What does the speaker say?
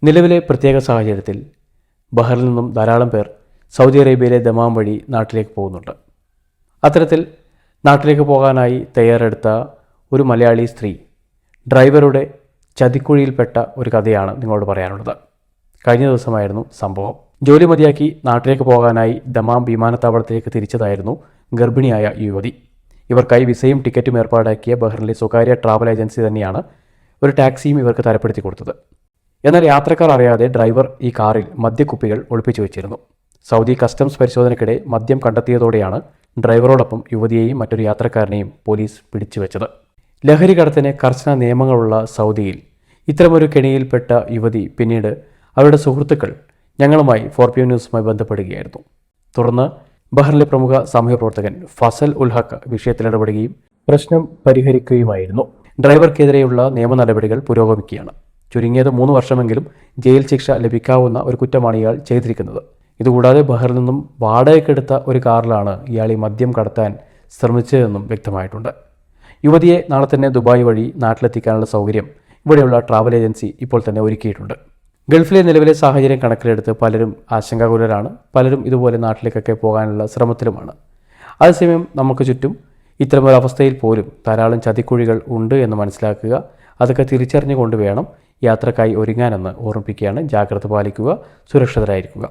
നിലവിലെ പ്രത്യേക സാഹചര്യത്തിൽ ബഹറിൽ നിന്നും ധാരാളം പേർ സൗദി അറേബ്യയിലെ ദമാം വഴി നാട്ടിലേക്ക് പോകുന്നുണ്ട്. അത്തരത്തിൽ നാട്ടിലേക്ക് പോകാനായി തയ്യാറെടുത്ത ഒരു മലയാളി സ്ത്രീ ഡ്രൈവറുടെ ചതിക്കുഴിയിൽപ്പെട്ട ഒരു കഥയാണ് നിങ്ങളോട് പറയാനുള്ളത്. കഴിഞ്ഞ ദിവസമായിരുന്നു സംഭവം. ജോലി മതിയാക്കി നാട്ടിലേക്ക് പോകാനായി ദമാം വിമാനത്താവളത്തിലേക്ക് തിരിച്ചതായിരുന്നു ഗർഭിണിയായ യുവതി. ഇവർക്കായി വിസയും ടിക്കറ്റും ഏർപ്പാടാക്കിയ ബഹ്റിനിലെ സ്വകാര്യ ട്രാവൽ ഏജൻസി തന്നെയാണ് ഒരു ടാക്സിയും ഇവർക്ക് തരപ്പെടുത്തി കൊടുത്തത്. എന്നാൽ യാത്രക്കാർ അറിയാതെ ഡ്രൈവർ ഈ കാറിൽ മദ്യക്കുപ്പികൾ ഒളിപ്പിച്ചു വെച്ചിരുന്നു. സൗദി കസ്റ്റംസ് പരിശോധനയ്ക്കിടെ മദ്യം കണ്ടെത്തിയതോടെയാണ് ഡ്രൈവറോടൊപ്പം യുവതിയെയും മറ്റൊരു യാത്രക്കാരനെയും പോലീസ് പിടിച്ചുവെച്ചത്. ലഹരി കടത്തിന് കർശന നിയമങ്ങളുള്ള സൗദിയിൽ ഇത്തരമൊരു കെണിയിൽപ്പെട്ട യുവതി പിന്നീട് അവരുടെ സുഹൃത്തുക്കൾ ഞങ്ങളുമായി 4PM ന്യൂസുമായി ബന്ധപ്പെടുകയായിരുന്നു. തുടർന്ന് ബഹ്റിനിലെ പ്രമുഖ സാമൂഹ്യ പ്രവർത്തകൻ ഫസൽ ഉൽ ഹക്ക് വിഷയത്തിലിടപെടുകയും പ്രശ്നം പരിഹരിക്കുകയുമായിരുന്നു. ഡ്രൈവർക്കെതിരെയുള്ള നിയമ നടപടികൾ പുരോഗമിക്കുകയാണ്. ചുരുങ്ങിയത് 3 വർഷമെങ്കിലും ജയിൽ ശിക്ഷ ലഭിക്കാവുന്ന ഒരു കുറ്റമാണ് ഇയാൾ ചെയ്തിരിക്കുന്നത്. ഇതുകൂടാതെ ബഹ്റിൽ നിന്നും വാടകയ്ക്കെടുത്ത ഒരു കാറിലാണ് ഇയാൾ ഈ മദ്യം കടത്താൻ ശ്രമിച്ചതെന്നും വ്യക്തമായിട്ടുണ്ട്. യുവതിയെ നാളെ തന്നെ ദുബായ് വഴി നാട്ടിലെത്തിക്കാനുള്ള സൗകര്യം ഇവിടെയുള്ള ട്രാവൽ ഏജൻസി ഇപ്പോൾ തന്നെ ഒരുക്കിയിട്ടുണ്ട്. ഗൾഫിലെ നിലവിലെ സാഹചര്യം കണക്കിലെടുത്ത് പലരും ആശങ്കാകുലരാണ്. പലരും ഇതുപോലെ നാട്ടിലേക്കൊക്കെ പോകാനുള്ള ശ്രമത്തിലുമാണ്. അതേസമയം നമുക്ക് ചുറ്റും ഇത്തരമൊരു അവസ്ഥയിൽ പോലും ധാരാളം ചതിക്കുഴികൾ ഉണ്ട് എന്ന് മനസ്സിലാക്കുക. അതൊക്കെ തിരിച്ചറിഞ്ഞുകൊണ്ട് വേണം യാത്രക്കായി ഒരുങ്ങാനെന്ന് ഓർമ്മിപ്പിക്കുകയാണ്. ജാഗ്രത പാലിക്കുക, സുരക്ഷിതരായിരിക്കുക.